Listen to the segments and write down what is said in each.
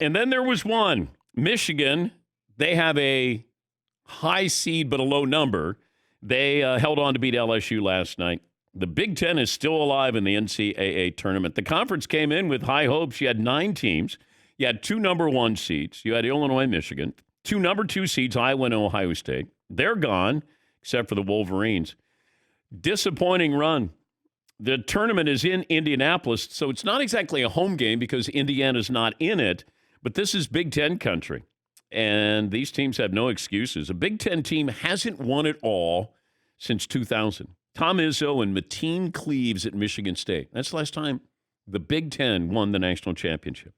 And then there was one. Michigan, they have a high seed but a low number. They held on to beat LSU last night. The Big Ten is still alive in the NCAA tournament. The conference came in with high hopes. You had 9 teams. You had 2 number 1 seeds. You had Illinois, Michigan. 2 number 2 seeds, Iowa and Ohio State. They're gone, except for the Wolverines. Disappointing run. The tournament is in Indianapolis, so it's not exactly a home game because Indiana's not in it, but this is Big Ten country, and these teams have no excuses. A Big Ten team hasn't won it all since 2000. Tom Izzo and Mateen Cleaves at Michigan State. That's the last time the Big Ten won the national championship.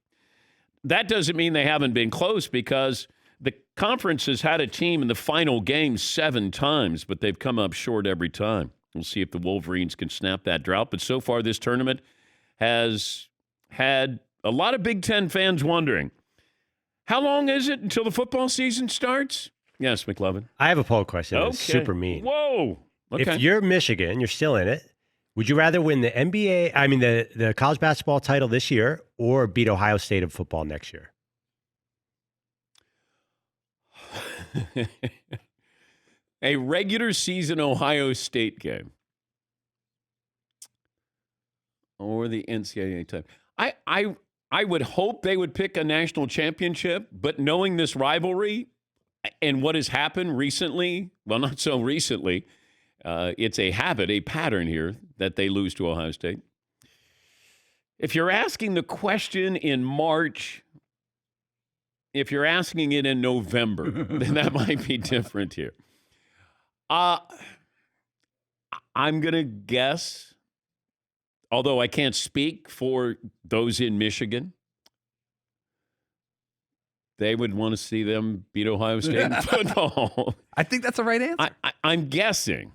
That doesn't mean they haven't been close because the conference has had a team in the final game 7 times, but they've come up short every time. We'll see if the Wolverines can snap that drought. But so far, this tournament has had a lot of Big Ten fans wondering, how long is it until the football season starts? Yes, McLovin. I have a poll question. Okay. It's super mean. Whoa. Okay. If you're Michigan, you're still in it, would you rather win the the college basketball title this year or beat Ohio State in football next year? A regular season Ohio State game or the NCAA title. I would hope they would pick a national championship, but knowing this rivalry and what has happened recently, well, not so recently, it's a habit, a pattern here that they lose to Ohio State. If you're asking the question in March, if you're asking it in November, then that might be different here. I'm going to guess, although I can't speak for those in Michigan, they would want to see them beat Ohio State in football. I think that's the right answer. I'm guessing.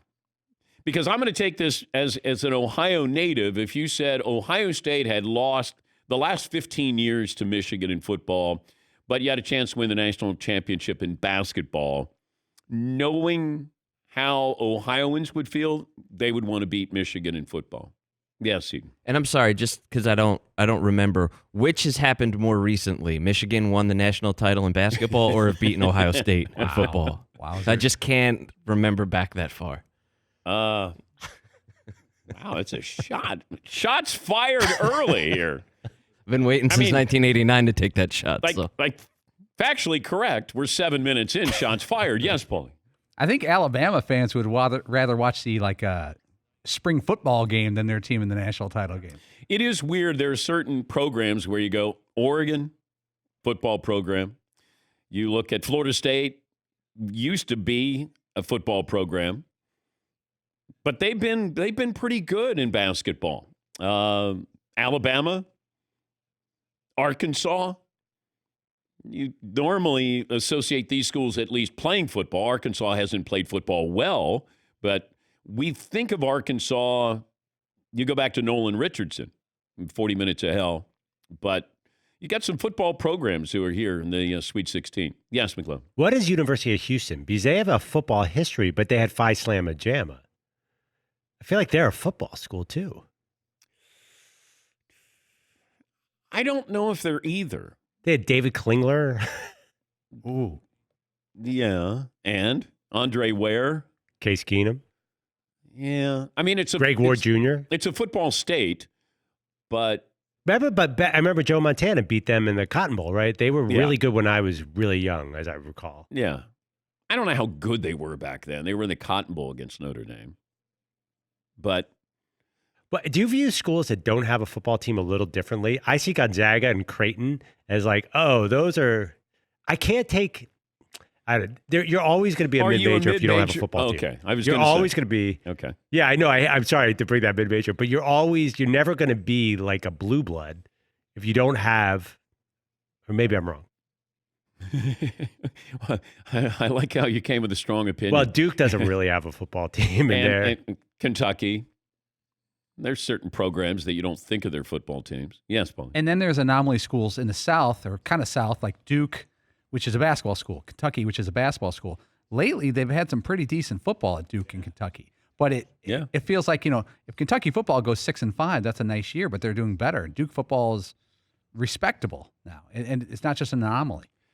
Because I'm going to take this as an Ohio native. If you said Ohio State had lost the last 15 years to Michigan in football, but you had a chance to win the national championship in basketball, knowing how Ohioans would feel, they would want to beat Michigan in football. Yes, Eden. And I'm sorry, just because I don't remember, which has happened more recently? Michigan won the national title in basketball or have beaten Ohio State in football? Wow. I just can't remember back that far. Wow, it's a shot. Shots fired early here. I've been waiting since 1989 to take that shot. Like factually correct. We're 7 minutes in. Shots fired. Yes, Paulie. I think Alabama fans would rather watch the spring football game than their team in the national title game. It is weird. There are certain programs where you go, Oregon football program. You look at Florida State, used to be a football program. But they've been pretty good in basketball. Alabama, Arkansas. You normally associate these schools at least playing football. Arkansas hasn't played football well, but we think of Arkansas. You go back to Nolan Richardson, 40 Minutes of Hell. But you got some football programs who are here in the Sweet 16. Yes, McClellan. What is University of Houston? Because they have a football history, but they had Phi Slamma Jamma. I feel like they're a football school, too. I don't know if they're either. They had David Klingler. Ooh. Yeah. And Andre Ware. Case Keenum. Yeah. I mean, Greg Ward Jr. It's a football state, but... I remember Joe Montana beat them in the Cotton Bowl, right? They were really good when I was really young, as I recall. Yeah. I don't know how good they were back then. They were in the Cotton Bowl against Notre Dame. But do you view schools that don't have a football team a little differently? I see Gonzaga and Creighton as like, oh, those are – I can't take – you're always going to be a mid-major if you don't have a football team. Okay. You're always going to be – Okay. Yeah, I know. I'm sorry to bring that mid-major, but you're never going to be like a blue blood if you don't have – or maybe I'm wrong. I like how you came with a strong opinion. Well, Duke doesn't really have a football team in there. And Kentucky, there's certain programs that you don't think of their football teams. Yes, Paul. And then there's anomaly schools in the South, or kind of South, like Duke, which is a basketball school, Kentucky, which is a basketball school. Lately, they've had some pretty decent football at Duke and Kentucky. But it feels like, if Kentucky football goes 6-5, that's a nice year, but they're doing better. Duke football is respectable now, and it's not just an anomaly.